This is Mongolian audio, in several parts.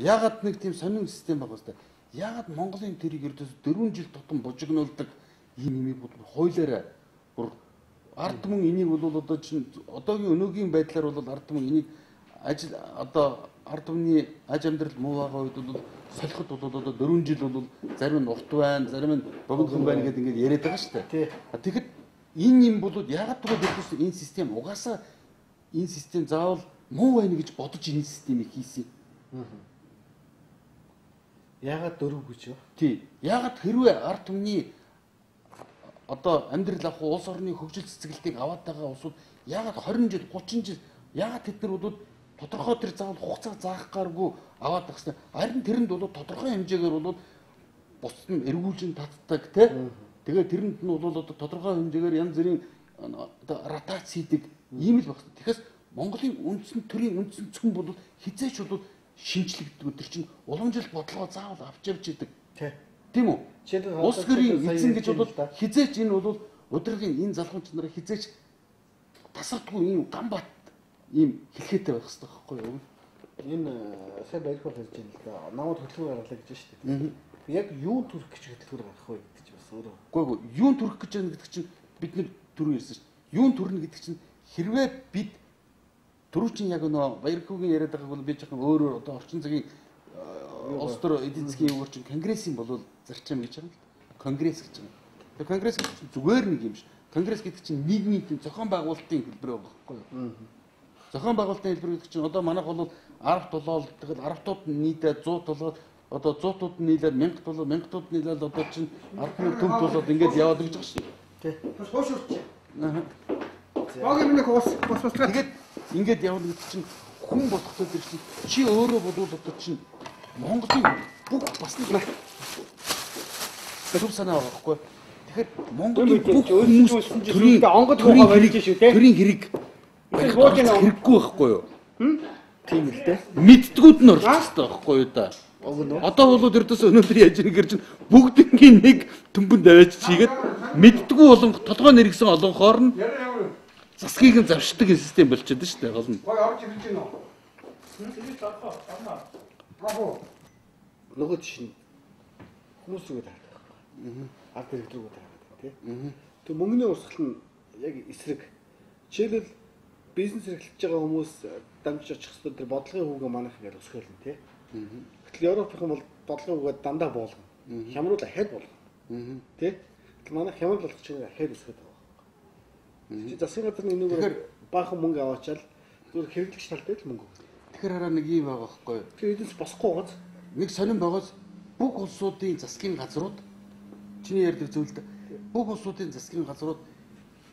Ягаад нэг тийм сонин систем байгаа хэвээр. Ягаад Монголын тэрийг ердөөс 4 жил тутам бужигнуулдаг ийм имийг бол хуулиараа бүр ард түмэн энийг бол одоо чинь одоогийн өнөөгийн байдлаар бол ард түмэн энийг ажил одоо ард түмний аж амьдрал муу байгаа үед бол солиход бол одоо 4 жил бол зарим нь урт байна, зарим нь богинохон байна гэдэг ингээд яриад байгаа шүү дээ. Тэгэхэд энэ юм бол ягаад гэвэл энэ систем угаасаа энэ систем заавал муу байна гэж бодож энэ системийг хийсэн. Ягаад 4 гэж юу? Тий. Ягаад хэрвээ ард түмний одоо амьдрал авах улс орны хөгжил цэцгэлтийг аваад байгаа улсууд ягаад 20 жил 30 жил ягаад тэд нар бол тодорхой тэр заавал хугацаа заах гааргүй аваад байх хэвээр. Харин тэрэнд бол тодорхой хэмжээгээр бол бусд нь эргүүлжин татдаг тий. Тэгээд тэрэнд нь бол одоо тодорхой хэмжээгээр янз бүрийн ротац хийдэг ийм л баг. Тэгэхээр Монголын үндсэн төрийн үндсэн цөм бол хизээч бол шинжлэгддэг. Тэр чинь уламжлалт бодлогоо заавал авч явж идэг. Тийм үү? Улс төрийн эзэн гэж бол хизээч энэ бол удирдлагын энэ залхуунч нарыг хизээч тасардгүй ийм гамбат ийм хэлхээтэй байх хэрэгтэй байхгүй юу? Энэ сайн байлгүй хэлж байна л да. Намайг хөдөлгөөн гаргалаа гэж шүү дээ. Яг юу төрөх гэж хөдөлгөөр гаргах вэ гэдэг чинь бас өөрөө. Үгүй ээ, юу төрөх гэж байна гэдэг чинь бид нэг түрүү ярьсан шүү дээ. Юу төрнө гэдэг чинь хэрвээ бид түрүү чинь яг нөө Баярхүүгийн яриад байгааг бол би жоохон өөрөөр одоо орчин цагийн улс төр эдийн засгийн юугаар чинь конгрессийн болол зарчим гэж байгаа л конгресс гэж байгаа. Тэгээ конгресс гэдэг чинь зүгээр нэг юм ш. Конгресс гэдэг чинь нийгмийн зохион байгуулалтын хэлбэр байгаа байхгүй юу? Зохион байгуулалтын хэлбэр гэдэг чинь одоо манайх бол 10 толгоол тэгэл 10-тууд нийлээд 100 толгоод одоо 100-тууд нийлээд 1000 толгоо 1000-тууд нийлээд одоо чинь 10,000 төв толгоод ингэж яваад гэж байгаа ш. Тий. Суушурч. Богийн минь бас тэгээд ингээд явна гэдэг чинь хүн болохтой тэр чинь чи өөрөө бодвол одоо чинь Монголын бүх бас нэг зөв санаа байгаа байхгүй. Тэгэхээр Монголын бүх хүмүүс төрийн онгод хуугаа барьж шүү те. Төрийн хэрэг хэрэггүй байхгүй юу? Тийм л дээ. Мэддгүүд нь орчих хэрэгтэй байхгүй юу да. Одоо бол ердөөс өнөөдөр яаж ирэх гэж чинь бүгднгийн нэг төмбөнд аваач чигээд мэддгүү болон толгой нэргсэн олонхоор нь засгийг нь завшдаг систем болчиход шүү дээ гол нь. Гой орж ирж байна уу? Тэгээд тархаа амнаа. Ахоо. Нөгөө чинь хүмүүс үгээд хардаг. Ард хэрэглүүгээ хардаг тий. Тэг мөнгөний урсгал нь яг эсрэг. Жишээлбэл бизнес эрхлэж байгаа хүмүүс дамжиж очих хэвээр тэр бодлогын хүүгээ манайх ингээд өсгөөлнө тий. Гэтэл Европын бол бодлогын хүүгээ дандаа болгоно. Хямруул ахаад болгоно. Тий. Гэтэл манайх хямруул болгох чинь ахаад өсгöd байгаа. Чи засгийн газрын энэгээр баахан мөнгө аваачаал зүгээр хэрэглэгч талтай л мөнгө. Тэгэхээр хараа нэг юм байгаа байхгүй юу? Тэр эдээс босхгүй гоц. Нэг сонирн байгаас бүх улсуудын засгийн газрууд чиний ярьдаг зүйл дээ. Бүх улсуудын засгийн газрууд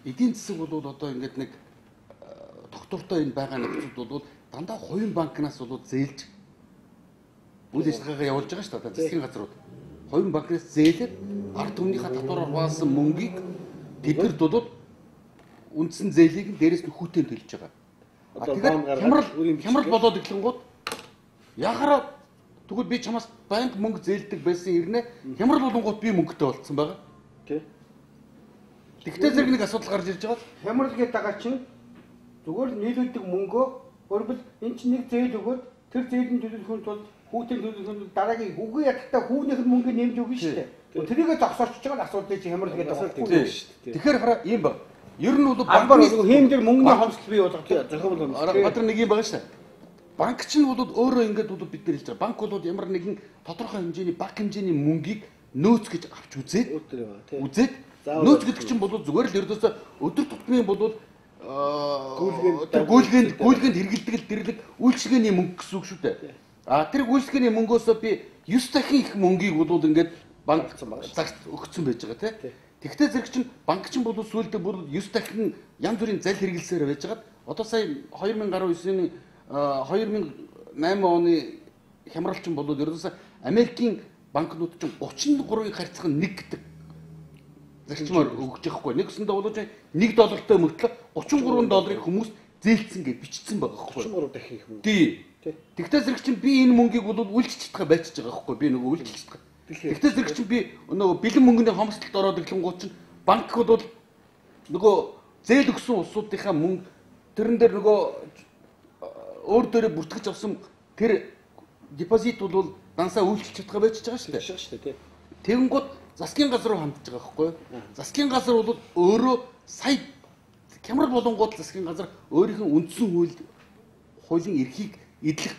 эдийн засаг бол одоо ингээд нэг доктортой энэ байгаа нөхцөлд бол дандаа хувийн банкнаас бол зээлж үйл ажиллагаагаа явуулж байгаа шүү дээ засгийн газрууд. Хувийн банкнаас зээлээд ард түмнийхээ татвараар хуваалсан мөнгийг тэдгэрд бол үндсэн зээлийг нь дээрээс нь хүүтэнд төлж байгаа. Тэгэхээр хямрал болоод ирэнгүүт яхаараа тэгвэл би чамаас банк мөнгө зээлдэг байсан ирнэ хямрал болонгууд би мөнгөтэй болцсон байгаа. Тий. Тэгтээ зэрэг нэг асуудал гарч ирж байгаа. Хямрал гэдэг байгаа чинь зүгээр л нийлүүлдэг мөнгөө өөрөөр энэ чинь нэг зээл өгөөд тэр зээлийн төлөвлөхөнд тулд хүүтэн төлөвлөхөнд дараагийн үгүй ядтаа хүүнийх нь мөнгө нэмж өгнө шүү дээ. Тэрийгэ зогсоорч байгаа асуудлыг чи хямрал гэдэг байгаа шүү дээ. Тэгэхээр хараа ийм ба. Ер нь бол банкны хэм дээр мөнгөний хомсдол бий болгох зохиол бол Баатар нэг юм байгаа шүү дээ. Банк ч нь бол өөрөө ингээд бол бид нар хэлж байгаа. Банк бол ямар нэгэн тодорхой хэмжээний баг хэмжээний мөнгийг нөөц гэж авч үзээд нөөц гэдэг чинь бол зүгээр л ердөөсөө өдөр тутмын бол гүйлгээнд хэрэгэлдэг л дэрлэг үйлчлэгээний мөнгө гэсэн үг шүү дээ. Тэр үйлчлэгээний мөнгөөсөө би 9 дахин их мөнгийг бол ингээд банк загт өгсөн байж байгаа тийм. Тэгтээ зэрэг чинь банк чинь бол сүүлдээ бүр 9 дахин янз бүрийн зал хэрэгэлсээр байж байгаа. Одоо сая 2019-ний 2008 оны хямралчин бол ердөөсөө Америкийн банкнууд чинь 33-ыг харьцах нь 1 гэдэг зарчмаар өгч байхгүй. Нэгсэндээ бол $1 мөртлөө 33 долларыг хүмүүс зээлцсэн гэж бичсэн байгаа байхгүй. 33 дахин их мөнгө. Тий. Тэгтээ зэрэг чинь би энэ мөнгийг бол үйлчлэж чадхаа байцж байгаа байхгүй. Би нөгөө үйлчлэж чадхаа. Тэгтээ зэрэг чинь би нөгөө бэлэн мөнгөний хомсдолд ороод ирэнгүүт чинь банк бол нөгөө зээл өгсөн улсуудынхаа мөнгө тэрэн дээр нөгөө өөр дээрээ бүртгэж авсан тэр депозит бол дансаа үйлчлэх чадгаа байж байгаа шүү дээ. шүү дээ. Тэгэнгүүт засгийн газар руу хандж байгаа байхгүй юу? Засгийн газар бол өөрөө сая Хямрал болонгууд засгийн газар өөрийнх нь үндсэн хуулийн эрхийг эдлэх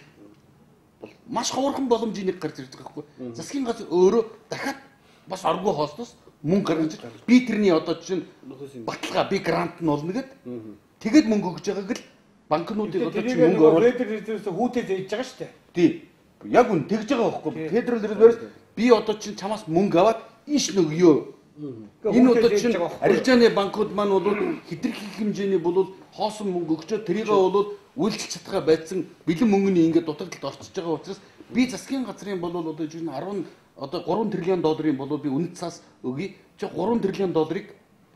маш ховорхон боломжийг нэг гарч ирж байгаа байхгүй. Засгийн газар өөрөө дахиад бас аргүй хоолтос мөнгө гаргаж би тэрний одоо жишээ нь баталгаа би грант нь олно гэд тэгээд мөнгө өгж байгааг л банкнуудыг одоо чи мөнгө оруулаад федерализмээс хүүтэй зээж байгаа шүү дээ. Тий. Яг үн тэгж байгаа байхгүй. Федерал резервээс би одоо чи чамаас мөнгө аваад иш нөгөөё. Энэ одоо чинь арилжааны банкуд маань бол хэдэрхий хэмжээний бол хоосон мөнгө өгчөө тэрийгээ бол үйлчлэх чадгаа байцсан бэлэн мөнгөний ингээд дутагдалд орчиж байгаа учраас би засгийн газрын бол одоо жишээ нь 3 тэрбум долларын бол би үнэт цаас өгье. Чи 3 тэрбум долларыг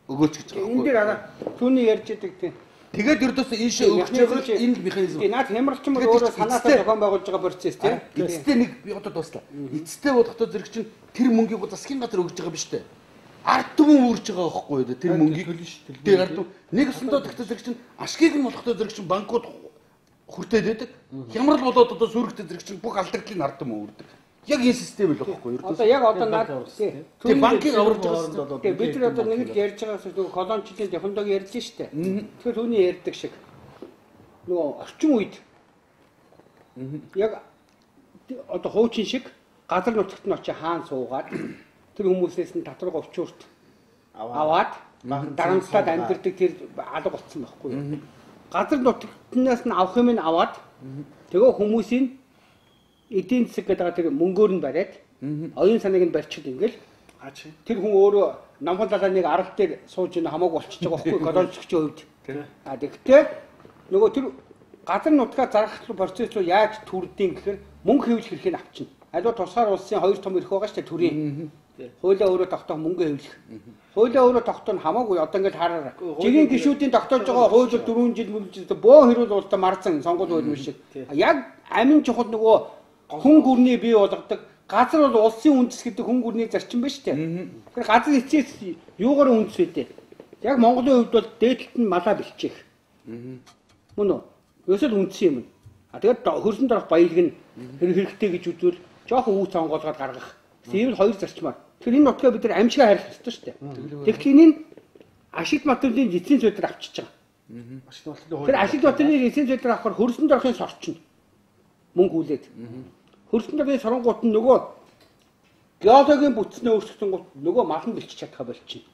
өгөөч гэж байгаа. Энэ дээр түүний ярьж идэг тийм. Тэгээд ердөөс ийшээ өгч байгаа энэ механизм. Наад хямралчин бол өөрөө санаасаа зохион байгуулж байгаа процесс тийм. Эцэстээ нэг би одоо дуслаа. Эцэстээ бодохдоо зэрэг чинь тэр мөнгийг засгийн газар өгж байгаа биз дээ. Ард түмэн үрж байгаа байхгүй юу тэр мөнгийг шүү дээ. Тэр ард түмэн нэг өсөндөө тэгтээ зэрэг чинь ашгийг нь болохдоо зэрэг чинь банкуд хүртээд байдаг. Хямрал болоод одоо сүрэгтэй зэрэг чинь бүх алдагдлыг ард түмэн үрдэг. Яг энэ систем л байхгүй юу? Одоо яг одоо наад тэр банкыг аварж байгаа одоо бид нар одоо нэг л ярьж байгаа нөгөө колончлын технологи ярьж штэ. Тэгэхээр түүний ярьдаг шиг нөгөө орчин үед яг одоо хуучин шиг газар нутагт нь очи хаан суугаад тэр хүмүүсээс нь татвар говчуурт аваад дарамтлаад амьдэрдэг тэр алга болцсон байхгүй юу? Газар нутагтнаас нь авах юм нь аваад тэгээ хүмүүсийн эдийн засаг гэдэг тэр мөнгөөр нь бариад оюун санааг нь барьчихд ингээл тэр хүн өөрөө намхан далааныг арал дээр сууж ин хамаагүй болчихж байгаа байхгүй колончлогчийн хувьд. А тэгтээ нөгөө тэр газар нутгаа зарах процесс руу яаж төрдгийг гэхээр мөнгө хэвлэх хэрэг нь авчна. Аливаа тусгаар улсын хоёр том эрх байгаа шүү дээ төрийн. Хуулиа өөрөө тогтоох мөнгө хэвлэх. Хуулиа өөрөө тогтоох хамаагүй одоо ингээд хараараа. Жигийн гишүүдийн тогтоож байгаа хууль 4 жил мөрөж бөө хэрүүл уултаа марсан сонгол хууль шиг. Яг амин чухал нөгөө хүн гүрний бий болгодог газар бол улсын үндэс гэдэг хүн гүрний зарчим байна шүү дээ. Тэр газар эцээс юугаар үндэс вэ? Яг Монголын хувьд бол дээдлэлт нь малаа бэлчээх. Мөн үү? Ерөөсөө үндэс юм. А тэгээд хөрсөн дорох баялаг нь хэрэгтэй гэж үзвэл жоохон үе сонгоолгоод гаргах. Ийм л хоёр зарчмаар. Тэгэхээр энэ нутгаа бид нар амжигаа харих хэрэгтэй шүү дээ. Тэгэхээр энэ ашигт материалын эцсийн зүйдээр авчиж байгаа. Тэр ашигт материалын эцсийн зүйдээр авахаар хөрсөн дорохын сорчин мөнгө хүлээд. Хөрсөн дорохын соронгууд нь нөгөө геологийн бүтцнээ өөрчлөсөн гол нөгөө малан бэлчиж чадхаа болчихно.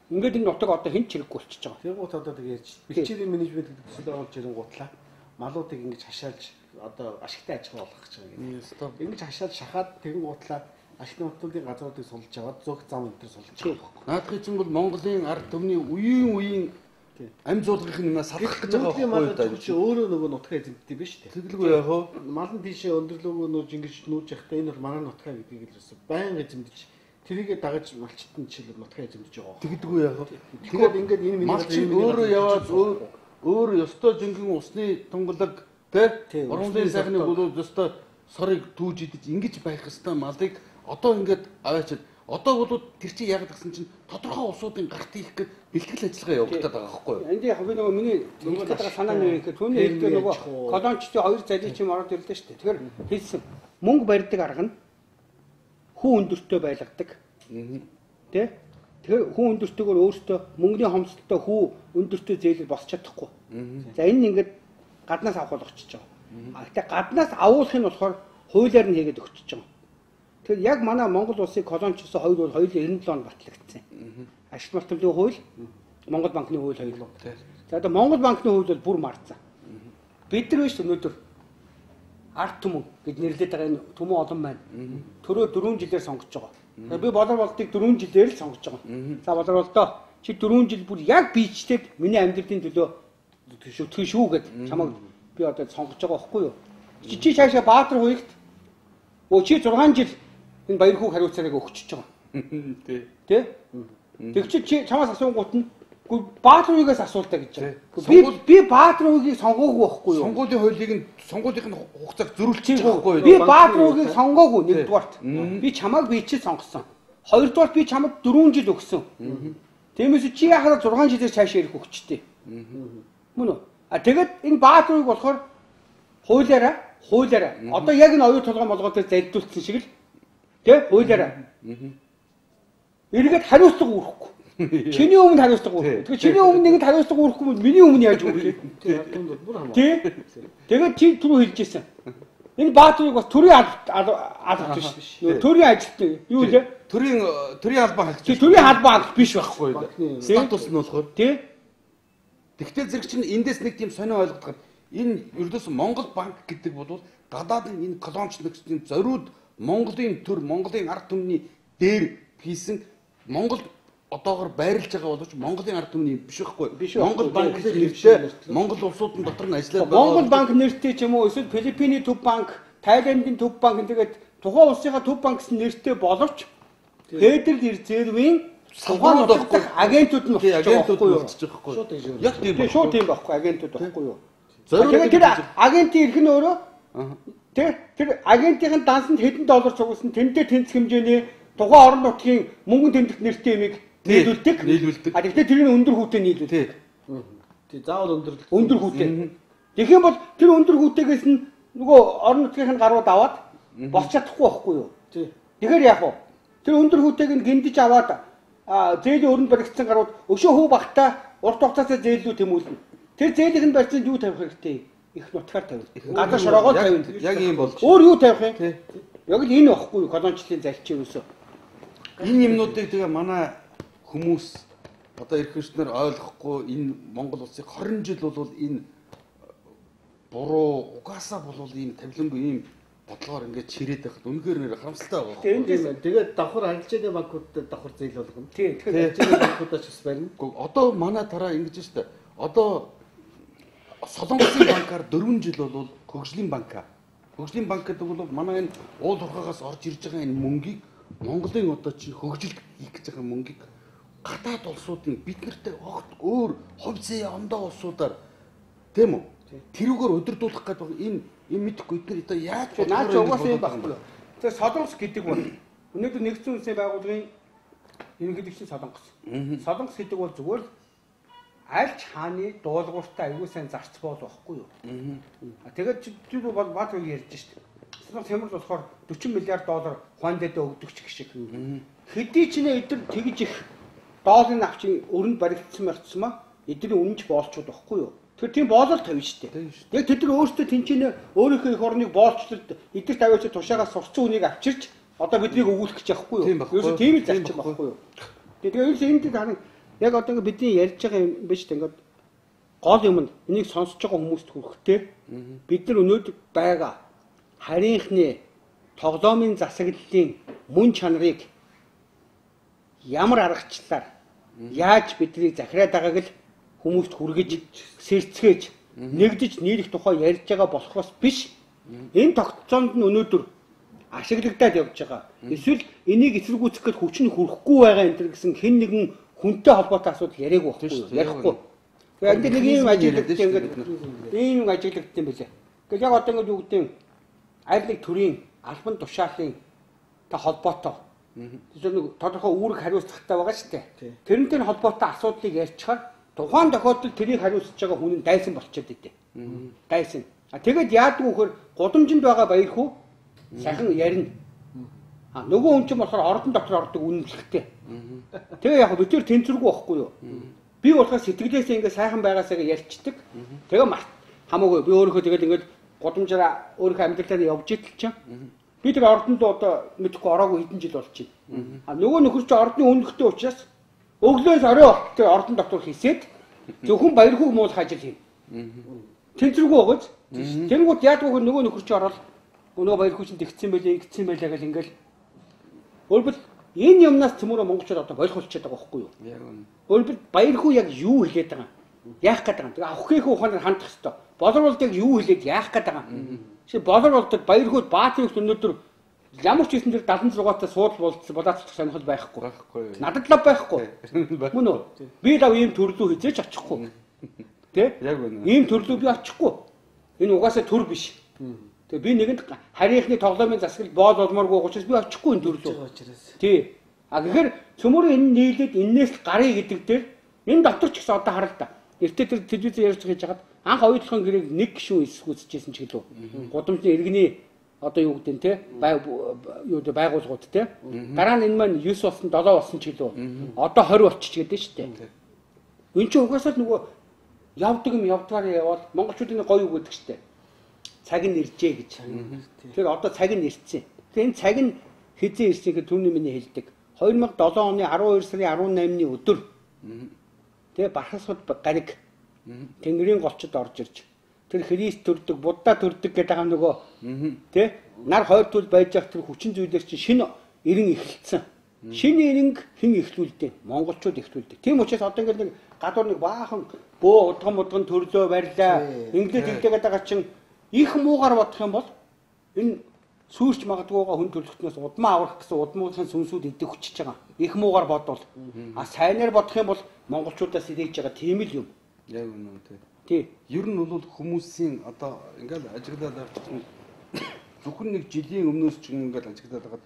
Ингээд энэ нутаг одоо хэн ч хэрэггүй болчихж байгаа. Тэнгуут одоо тэгээд бэлчээрийн менежмент гэдэг төсөл оруулж ирэнгуутлаа малуудыг ингэж хашаалж одоо ашигтай аж ахуй болгох гэж байгаа юм. Ингэж хашаалж шахаад тэнгуутлаа ашигтай нутгуудын газруудыг сулж аваад зөвх зам энэ төр сулж байгаа. Наадах чинь бол Монголын ард түмний үеийн амь зуулгын юмнаас салах гэж байгаа байхгүй юу? Өөрөө нөгөө нутгаа эзэмддэг биш үү? Тэгэлгүй яах вэ? Малан тийшээ өндөрлөгөө нууж ингэж нүүж явахдаа энэ бол манай нутгаа гэдгийг л өсө байн эзэмдэж тэрийгэ дагаж малчтан жишээл нутгаа эзэмдэж байгаа. Тэгдэггүй яах вэ? Тэгээд ингээд энэ миний өөрөө яваад өөр ёстой жинхэнэ усны тунгалаг тий ургамлын сайхны болоод ёстой сорыг түүж идэж ингэж байх хэвээр малыг одоо ингээд аваачаад одоо бол тэр чинь яг гэсэн чинь тодорхой улсуудын гарт хийх гээд бэлтгэл ажиллагаа явагдаад байгаа байхгүй юу? Энд яг би нөгөө миний хэлдэг санаа нь ихээр түүний хэлдэг нөгөө колончдын хоёр заличим ороод ирлээ шүү дээ. Тэгэхээр хэлсэн мөнгө барьдаг арга нь хүн өндөртөө байлгадаг. Тэ? Тэгэхээр хүн өндөртөөгөр өөртөө мөнгөний хомсдолтой хүү өндөртөө зээлэл босч чадахгүй. За энэ нь ингээд гаднаас авах болгочихж байгаа. Гэтэ гаднаас авуулах нь болохоор хуулиар нь хийгээд өгчөж байгаа. Тэгэхээр яг манай Монгол улсыг колончлсон хоёр бол хоёулаа 97 онд батлагдсан. Ашигт малтмын хууль, Монгол банкны хууль хоёулаа. За одоо Монгол банкны хууль бол бүр марцсан. Бид нар биш өнөөдөр арт түмэн гэж нэрлэдэг байгаа энэ түмэн олон байна. Төрөө 4 жилээр сонгож байгаа. Би болор болтыг 4 жилээр л сонгож байгаа. За болор болдоо чи 4 жил бүр яг бичдэг миний амьдралын төлөө төтгөн шүү гэд чамайг би одоо сонгож байгаа байхгүй юу? Чи цаашаа Баатар хуйгт чи 6 жил энэ баяр хүүг хариуцаарыг өгчөж байгаа. Тэ? Тэг чи чамаас асуунгууд нь Баатаруугаас асуултаа гэж байгаа. Би Баатаруугийг сонгоогүй байхгүй юу? Сонгуулийн хуулийг хугацааг зөрүүлчих байхгүй юу? Би Баатаруугийг сонгоогүй нэгдүгээрт. Би чамайг би чи сонгосон. Хоёрдугаарт би чамд 4 жил өгсөн. Тиймээс чи яхаа 6 жилээр цаашаа ирэх өгчтэй. Мөн үү? А тэгээд энэ Баатарууг болохоор хуулиараа хуулиараа. Одоо яг энэ оюу толгой молгоо дээр залдуулсан шиг л тий хуулиараа. Эргээд хариуцлага үүрэхгүй. Чиний өмнө хариуцлага үүрэхгүй. Тэгэхээр чиний өмнө нэгэн хариуцлага үүрэхгүй бол миний өмнө яаж үүрэх вэ? Тий. Тэгээд чи түрүү хэлжсэн. Энэ Баатарыг бас төрийн албат биш. Төрийн ажилтны юу вэ? Төрийн албан хаагч. Төрийн албан хаагч биш байхгүй. Статус нь болохоор тий. Тэгвэл зэрэг чинь эндээс нэг тийм сонио ойлгох. Энэ ердөөс Монгол банк гэдэг бол гадаадын энэ колонич нэгсийн зориуд Монголын төр, Монголын ард түмний дээр хийсэн Монгол одоогор байрлаж байгаа боловч Монголын ард түмний биш байхгүй. Монгол банк нэртэй Монгол улсуудын дотор нь ажиллаад байгаа. Монгол банк нэртэй ч юм уу эсвэл Филиппиний төв банк, Тайландын төв банк тэгээд тухайн улсынхаа төв банк гэсэн нэртэй боловч Федерал Резервийн тухайн улсын агентууд нь агентууд болчихж байгаа байхгүй. Яг тийм байна. Шууд тийм байхгүй агентууд байхгүй юу? Тэгээд тэр агентийн эрх нь өөрөө тэр агентийн дансанд хэдэн доллар цугулсан тэндээ тэнцэх хэмжээний тухайн орон нутгийн мөнгөн тэмдэгт нэртэй юмыг нийлүүлдэг. А тэгэхээр тэрний өндөр хүүтэй нийлүүлдэг. Тий заавал өндөр хүүтэй. Тэгэх юм бол тэр өндөр хүүтэйгээс нь нөгөө орон нутгийн гарууд аваад болж чадахгүй байхгүй юу? Тий. Тэгэхээр яах вэ? Тэр өндөр хүүтэйг нь гимдэж аваад зээлийн өрөнд баригдсан гарууд өшөө хүү багтаа урт хугацаасаа зээллүү тэмүүлнэ. Тэр зээлийнх нь барьсан юу тавих хэрэгтэй? Их нутгаар тавих. Гадаа шороогоо тавина. Яг ийм болж. Өөр юу тавих юм? Яг л энэ байхгүй юу? Колоничлын залчин юусоо. Энэ юмнуудыг тэгээ манай хүмүүс одоо ирэх хүчнэр ойлгохгүй энэ Монгол улсыг 20 жил бол энэ буруу угаасаа бол ийм тавилангүй ийм бодлогоор ингээд чирээд байхад үнэхээр нэр харамсалтай байгаа. Тэгээд давхар арилжааны банкудад давхар зээл болгоно. Тийм. Тэгэхээр арилжааны банкудаас бас барина. Одоо манай тараа ингэж штэ. Одоо Солонгосын банкар 4 жил бол хөгжлийн банк. Хөгжлийн банк гэдэг бол манай энэ уул хурхаагаас орж ирж байгаа энэ мөнгийг Монголын одоо чи хөгжилд хийх гэж байгаа мөнгийг гадаад улсуудын бид нартай огт өөр хувь зээ ондоо улсуудаар тийм үү? Тэрүүгээр удирдуулах гэдэг энэ мэдэхгүй бид нар одоо яаж наач угаасаа юм байхгүй. Тэгээ Солонгос гэдэг бол өнөөдөр нэгдсэн улсын байгууллагын ерөнхийлөгчийн Солонгос. Солонгос гэдэг бол зүгээр аль ч хааны дуулууртай аягүй сайн зарц боол байхгүй юу. Тэгээд чи бол бат үг ярьж штэ. Солонгос хямрал болохоор 40 миллиард доллар хуандэдээ өгдөг ч гэх шиг. Хэдий ч нэ эдгээр тэгж их долларын авчин өрөнд баригдсан мартсмаа эдгээр үнэнч боолчуд байхгүй юу. Тэр тийм боолол тавина штэ. Яг тэд нар өөрсдөө тэнцэнэ өөрийнхөө их орныг боолчлолд эдгээр тавиач тушаагаас сурцсан үнийг авчирч одоо биднийг өгүүлэх гэж яахгүй юу. Ерөөсөө тийм л зарчим байхгүй юу. Тэгээд энд харин яг одоо ингээд бидний ярьж байгаа юм биш үү ингээд гол юм нь энийг сонсож байгаа хүмүүст хүрэхтэй бид нар өнөөдөр байгаа харийнхны тоглоомын засаглалын мөн чанарыг ямар аргачлалаар яаж бидний захираад байгааг л хүмүүст хүргэж сэрцгээж нэгдэж нийлэх тухай ярьж байгаа болохоос биш энэ тогтцоонд нь өнөөдөр ашиглагдаад явж байгаа. Эсвэл энийг эсэргүүцэх гэж хүчин хүрхгүй байгаа энэ гэсэн хэн нэгэн хүнтэй холбоотой асуудал яриаг байхгүй юу? Ярихгүй. Тэгээд нэг юм ажиглагдсан ингээд ийм ажиглагдсан юм билээ. Гэхдээ яг одоо ингээд юу гэдэг юм аль нэг төрийн албан тушаалын та холбоотой. Тэгэхээр нэг тодорхой үүрэг хариуцлагатай байгаа шүү дээ. Тэрнтэй холбоотой асуудлыг ярьчихаар тухайн тохиолдолд тэрийг хариуцж байгаа хүн нь дайсан болчиход идэв. Дайсан. Тэгээд яадаг вөхөр гудамжинд байгаа баяр хүү сайхан ярина. Нөгөө хүн чинь болохоор ордон дотор ордог үнэмлэхтэй. Тэгээ яг бид тэр тэнцвэргүй байхгүй юу? Би болохоор сэтгэлээсээ ингээ сайхан байгаасаа ярьчдаг. Тэгээ хамаагүй би өөрийнхөө тэгэл ингээд гудамжаараа өөрийнхөө амьдралаа явж идэл чинь. Би тэр ордонд одоо мэдхгүй ороогүй хэдэн жил болж байна. Нөгөө нөхөр чинь ордны үнэлэхтэй учраас өглөөс орой тэр ордон дотор хийсээд зөвхөн баяр хүү муул хажил хийнэ. Тэнцвэргүй байгааз. Тэнгууд яадаг вэ нөгөө нөхөр чинь ороод нөгөө баяр хүү чинь тэгсэн байлээ, ингэсэн байлаа гэл ингээл өөрөлд энэ юмнаас цөмөрө монголчууд одоо болох болчиход байгаа байхгүй юу? Яг үнэ. Өөрөлд баяр хүү яг юу хэлээд байгаа юм? Яах гээд байгаа юм? Тэгээ авах гээхүү ухаанаар хандах хэрэгтэй. Боловсролд яг юу хэлээд яах гээд байгаа юм? Жишээ боловсролд баяр хүүд Баатарыг өнөөдөр ямар ч хийсэн тэр 76-аас суудл болоодчих сонирхол байхгүй. Надад л байхгүй. Мөн үү? Би лав ийм төрлөө хизээч очихгүй. Тэ? Яг үнэ. Ийм төрлөө би очихгүй. Энэ угаасаа төр биш. Тэгээ би нэгэнд харийнхны тоглоомын засаглал боол олмооргүй учраас би очихгүй энэ төрлөө. Тий. Тэгэхээр цөмөр энэ нийлээд энээс гарыг гэдэг дээр энэ дотор ч гэсэн одоо хараа л да. Эртээ тэр телевизээр ярьж хийж хагаад анх оюутлахын гэрээг нэг гишүүн эсгүүцэжсэн ч гэлөө. Гудамжны иргэний одоо юу гэдэг нь те байгууллагууд те. Дараа нь энэ маань 9 болсон 7 болсон ч гэлөө. Одоо 20 болчих гэдэг шүү дээ. Энд чинь угаасаа л нөгөө явдаг юм явдгаар явал монголчуудын гоё үг гэдэг шүү дээ. Цаг нь иржээ гэж. Тэгэхээр одоо цаг нь ирсэн. Тэгэхээр энэ цаг нь хэзээ ирсэн гэхэд түүний миний хэлдэг. 2007 оны 12 сарын 18-ны өдөр тэгээ Бархасгад гариг Тэнгэрийн голчод орж ирж тэр Христ төрдөг, Будда төрдөг гэдэг байгаа нөгөө тий нар хойртул байж явах тэр хүчин зүйлээр чинь шинэ эрен эхэлсэн. Шинэ эренг хэн эхлүүлдэг? Монголчууд эхлүүлдэг. Тийм учраас одоо ингээд нэг гадуур нэг баахан бөө удган төрлөө барьлаа. Ингээд хэлдэг байгаа чинь их муугар бодох юм бол энэ сүүрч магадгүйгаа хүн төлөвлөлтнөөс удмаа аврах гэсэн удмуугийн сүнсүүд идэх хүчиж байгаа. Их муугар бодвол сайнаар бодох юм бол монголчуудаас ирэж байгаа тийм л юм. Яг үнэн тий. Тий. Ер нь бол хүмүүсийн одоо ингээл ажиглаад авч чинь зөвхөн нэг жилийн өмнөөс ч ингээл ажиглаад байгаад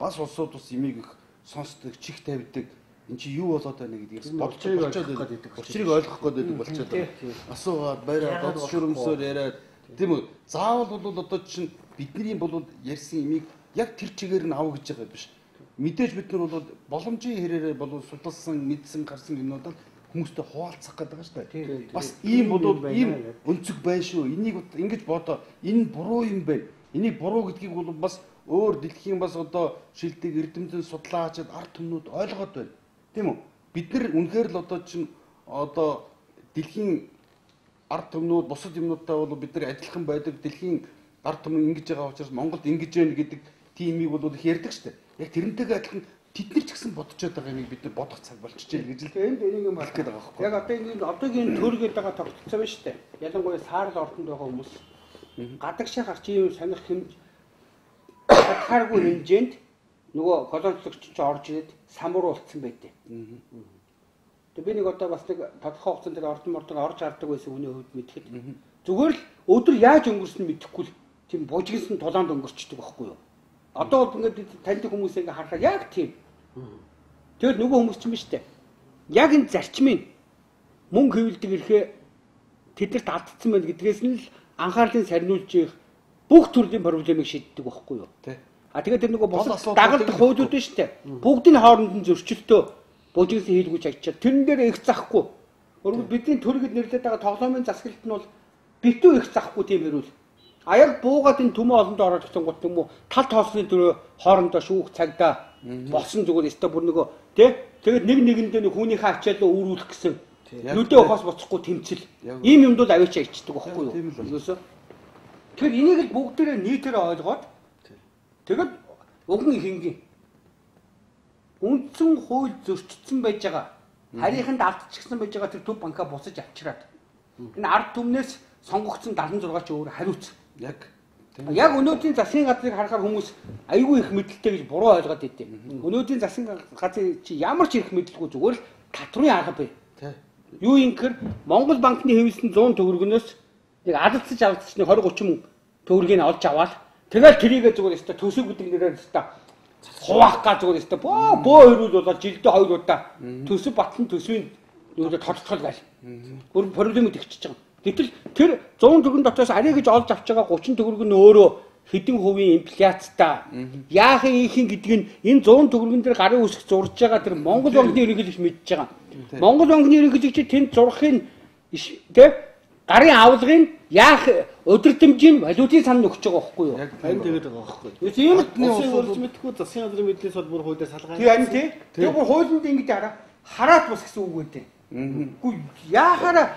бас улсууд ус имийг их сонсдог, чих тавьдаг. Эн чи юу болоод байна гэдгээс бодчиход байдаг. Учрыг ойлгох гээд болчиход байна. Асуугаад байраа дод шүрмсөөр яриад тийм үү. Заавал бол одоо чинь бидний бол ярьсан имийг яг тэр чигээр нь ав гэж байгаа биш. Мэдээж бид нар бол боломжийн хэрээрээ бол судалсан, мэдсэн, гарсан юмнуудад хүмүүстэй хуваалцах гэдэг байгаа шүү дээ. Бас ийм бодвол ийм өнцөг байна шүү. Энийг ингэж бодоо. Энэ буруу юм байна. Энийг буруу гэдгийг бол бас өөр дэлхийн бас одоо шилдэг эрдэмтэн судлаа хачаад ард түмнүүд ойлгоод байна. Тийм үү? Бид нар үнэхээр л одоо чинь одоо дэлхийн ард түмнүүд бусад юмнуудтай бол бид нар адилхан байдаг. Дэлхийн ард түмэн ингэж байгаа учраас Монголд ингэж байна гэдэг тиймийг бол их ярьдаг шүү дээ. Яг тэрнтэйгээ адилхан тэд нар ч гэсэн бодчиход байгаа юм бид нар бодох цаг болчихж байна гэж л энд энийг юм хэлэх гээд байгаа байхгүй. Яг одоо энэ одоогийн төр гэдэг байгаа тогтолцоо байна шүү дээ. Ялангуяа саарл ордонд байгаа хүмүүс гадагшаа гарч ийм сонирх хэмж хатхааргүй хэмжээнд нөгөө колоничлогч ч орж ирээд самбар болцсон байдیں۔ Тэгээ би нэг одоо бас нэг тодорхой хугацаанд тэр ордон мордон орж гардаг байсан хүний хувьд мэдхэд зүгээр л өдөр яаж өнгөрсөн мэдэхгүй л тийм бужигсан тулаанд өнгөрчдөг байхгүй юу? Одоо бол ингээд таньдаг хүмүүс ингээ харахаар яг тийм. Тэгэл нөгөө хүмүүс ч юм шүү дээ. Яг энэ зарчмын мөнгө хэвлдэг ирэхээ тэдэрт алдсан байна гэдгээс нь л анхаарлыг сарниулж их бүх төрлийн проблемыг шийддэг байхгүй юу? А тэгээд тэр нөгөө босод дагалдах хуулиуд нь шүү дээ. Бүгдийн хооронд нь зөрчилтөө бужигсан хийлгүүж ажичаад тэрэн дээр их захгүй. Өөрөөр бидний төрөйд нэрлээд байгаа тоглоомын засаглалт нь бол битүү их захгүй тийм хэрүүл. А яг буугаад энэ төмөө олондоо ороод ирсэн гот юм уу тал тоосны төрөө хоорондоо шүүх цагдаа болсон зүгээр өстө бүр нөгөө тий тэгээд нэг нэгэндээ нэг хүнийхээ ачаалаа өөрүүлэх гэсэн нүдээ ухаас буцахгүй тэмцэл ийм юмд бол авчиж ичдэг байхгүй юу юусоо тэгэхээр энийг л бүгдээрээ нийтээр ойлгоод тэгээд өгөн ихэнгийн үндсэн хууль зөрчигдсөн байж байгаа харийнханд алдчихсан байж байгаа тэр төв банка буцаж авчираад энэ ард түмнээс сонгогдсон 76 ч өөр хариуц яг өнөөдрийн засгийн газрыг харахаар хүмүүс айгүй их мэдлэлтэй гэж буруу ойлгоод идэв. Өнөөдрийн засгийн газрын чи ямар ч их мэдлэлгүй зүгээр л татврын арга бай. Юу юм гэхээр Монгол банкны хэвлэсэн 100 төгрөгнөөс нэг алдцаж авалцсан 20-30 төгрөгийг олж аваад тэгэл тэрийгээ зүгээр өстө төсөв гэдэг нэрээр өстө хуваах га зүгээр өстө бөө хөрүүл болоод жилдээ 2 удаа төсөв батлан төсвийн нөгөө тодтгол гал. Бүр проблемд ихчихэж байгаа. Гэтэл тэр 100 төгрөгийн дотроос арай гэж олж авч байгаа 30 төгрөг нь өөрөө хэдэн хувийн инфляцтай яахын ийхин гэдэг нь энэ 100 төгрөгөн дээр гарын үсэг зурж байгаа тэр Монгол банкны ерөнхийлөгч мэдж байгаа. Монгол банкны ерөнхийлөгч тэнд зурхын тэ гарын авлагын яах өдөртөмжийн валютын сан өгч байгаа байхгүй юу? Харин тэгээд байгаа байхгүй юу? Тийм улсын хурц мэдхгүй засгийн газрын мэдлээс бол бүр хуулиар салгаа. Тийм тий. Тэр бүр хуулинд ингэж хараат бас гэсэн үг үүтэй. Үгүй яахаараа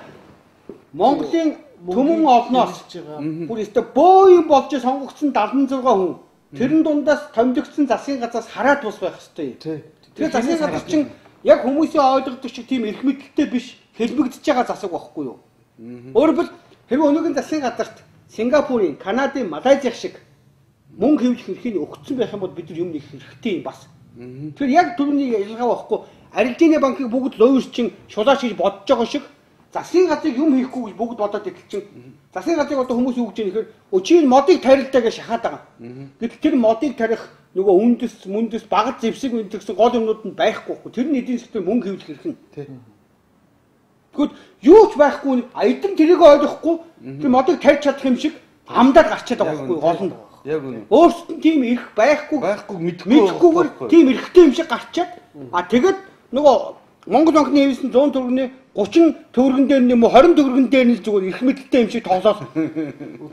Монголын төмөн олноос бүр өстө бөө юм болж сонгогдсон 76 хүн тэрэн дундаас томилогдсон засгийн газраас хараад бус байх хэрэгтэй. Тэгэхээр засгийн газар чинь яг хүмүүсийн ойлгодог шиг тийм эрх мэдэлтэй биш хэлбэгдэж байгаа засаг байхгүй юу? Өөрөөр хэрэв өнөөгийн засгийн газарт Сингапурын, Канадын, Малайзийн шиг мөнгө хэвлэх эрхийг өгсөн байх юм бол бид нар юм нэг хэрэгтэй юм бас. Тэгэхээр яг түрүүний ялгаа байхгүй Аргентины банкыг бүгд лоерчин шулаач гэж бодож байгаа шиг засгийн газрыг юм хийхгүй гэж бүгд бодоод идэл чинь засгийн газрыг одоо хүмүүс юу гэж юм нэхэр өчийн модыг тарилдаа гэж шахаад байгаа. Гэтэл тэр модыг тарих нөгөө үндэс багц зэвсэг үнэ гэсэн гол юмнууд нь байхгүй. Тэр нь эдийн засгийн мөнгө хэвлэх хэрэг нь. Тэгвэл юу ч байхгүй эдэн тэрийг ойлгохгүй тэр модыг тарьж чадах юм шиг амдаад гарчаад байгаа байхгүй гол нь. Яг үнэ. Өөрсдөд нь тийм эрх байхгүй мэдхгүйгээр тийм эрхтэй юм шиг гарчаад тэгээд нөгөө Монгол банкны хэвсэн 100 төгрөгийн 30 төгрөгөн дээр юм уу 20 төгрөгөн дээр нь зүгээр их мэдлэлтэй юм шиг тоглоод.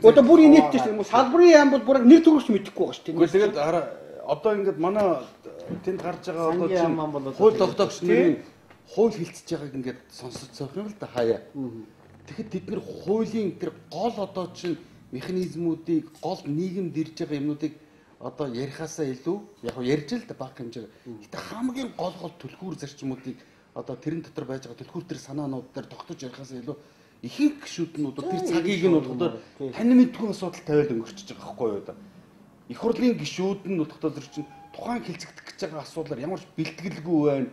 Одоо бүр инээдтэй шүү. Салбарын яам бол бүр 1 төгрөгч мэдэхгүй байгаа шүү. Гэхдээ тэгээд одоо ингээд манай тэнд гарч байгаа одоо чинь хууль тогтоогч нарын хууль хилцэж байгааг ингээд сонсож байгаа юм л да хаяа. Тэгэхэд тэд нэр хуулийн тэр гол одоо чинь механизмуудыг гол нийгэмд ирж байгаа юмнуудыг одоо ярихаасаа илүү яг ярьж л да баг хэмжээ. Гэтэ хамгийн гол түлхүүр зарчмуудыг одоо тэрэн дотор байж байгаа түлхүүр төр санаанууд дээр тогтож ярихаасаа илүү ихэнх гишүүднүүд тэр цагийг нь бодоход тань мэдгүй асуудал тавиад өнгөрчихөж байгаа байхгүй юу одоо. Их хурлын гишүүд нь бодохдоо зэр чинь тухайн хилцэгдэх гэж байгаа асуудлаар ямар ч бэлтгэлгүй байна.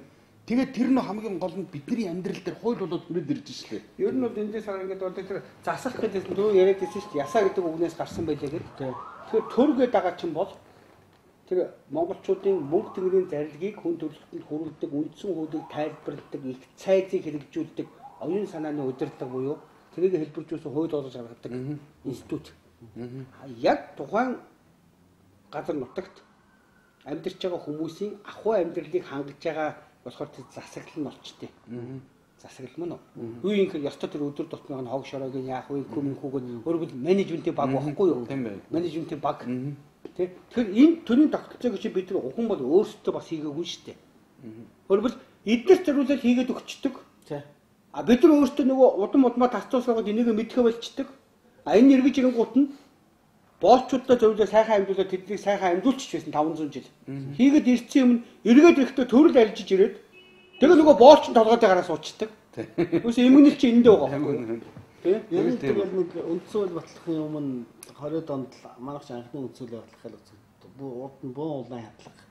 Тэгээд тэр нь хамгийн гол нь бидний амьдрал дээр хууль болоод хүрээд ирж шээ. Ер нь бол эндээс хараа ингээд одоо тэр засах гэдээс дөрөв яриад байсан шүү дээ. Ясаа гэдэг үгнээс гарсан байлээ гэдэг. Тэгэхээр төргээд байгаа чинь бол тэр монголчуудын мөнгө тэнгэрийн зарилгийг хүн төрөлхтөнд хүргэлдэг, үндсэн хуулийг тайлбарладаг, их цайзыг хэрэгжүүлдэг, оюун санааны удирддаг буюу тэрийг хэлбэржүүлсэн хууль олж гаргадаг институт. Яг тухайн газар нутагт амьдарч байгаа хүмүүсийн ахуй амьдралыг хангаж байгаа болохоор тэр засаглал нь орчтой. Засаглал мөн үү? Юу юм хэрэг ёстой тэр өдөр тутмын хог шороогийн яах вэ, хүмүүхүүг өөрөөр хэлбэл менежментийн баг байхгүй юу? Тийм бай. Менежментийн баг. Тэгэхээр энэ төрлийн тогтолцоог чи бид нар ухаан бол өөрсдөө бас хийгээгүй шүү дээ. Өөрөөр хэлбэл эднээс зориулаад хийгээд өгчдөг. А бид нар өөрсдөө нөгөө удам тасцуулсаад энийг мэдхэ болчдөг. А энэ эргэж ирэнгуут нь боолчуудаа зөвлөө сайхан амьдуулаад тэднийг сайхан амьдуулчих байсан 500 жил. Хийгээд ирсэн юм эргээд ирэхдээ төрөл арилжиж ирээд тэгээ нөгөө боолч нь толгойд гараа суучдаг. Үгүй эмгэнэл чи эндээ байгаа байхгүй. Яг л тэгэл нэг үндсэн хууль батлахын өмнө 20-д онд манайх анхны үндсэн хууль батлахыг урд нь буу улаан хатлага.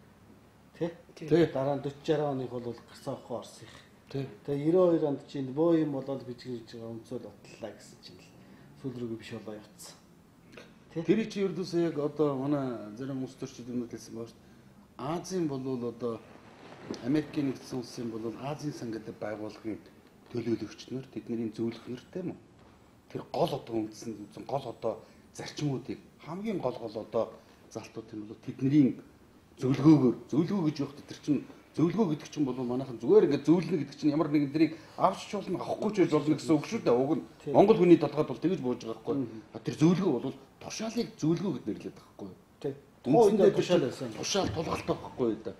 Тэ? Дараа нь 40-60 оныг бол гарсан ахгүй орсон их. Тэгээ 92 онд чинь боо юм болоод бичиж байгаа үндсэн хууль батлаа гэсэн чинь сүүл рүүгээ биш болоо явцсан. Тэр чи ердөөсөө яг одоо манай зарим улс төрчид юмуд хэлсэн байна шүү дээ. Азийн болвол одоо Америкийн нэгдсэн улсын болвол Азийн сан гэдэг байгууллагын төлөөлөгчнөр тэдний зөвлөхнөр тийм үү? Тэр гол одоо үндсэн гол одоо зарчмуудыг хамгийн гол одоо залтууд юм бол тэдний зөвлөгөө гэж явах тэр чинь зөвлөгөө гэдэг чинь бол манайхан зүгээр ингээд зөвлөнө гэдэг чинь ямар нэгэн дэрийг авч чуулна авахгүй ч болно гэсэн үг шүү дээ. Уг нь Монгол хүний толгойд бол тэгж бууж байгаа байхгүй. Тэр зөвлөгөө бол тушаалыг зөвлөгөө гэж нэрлэдэг байхгүй. Тухайн үедээ тушаал байсан. Тушаал тулгалтай байхгүй да.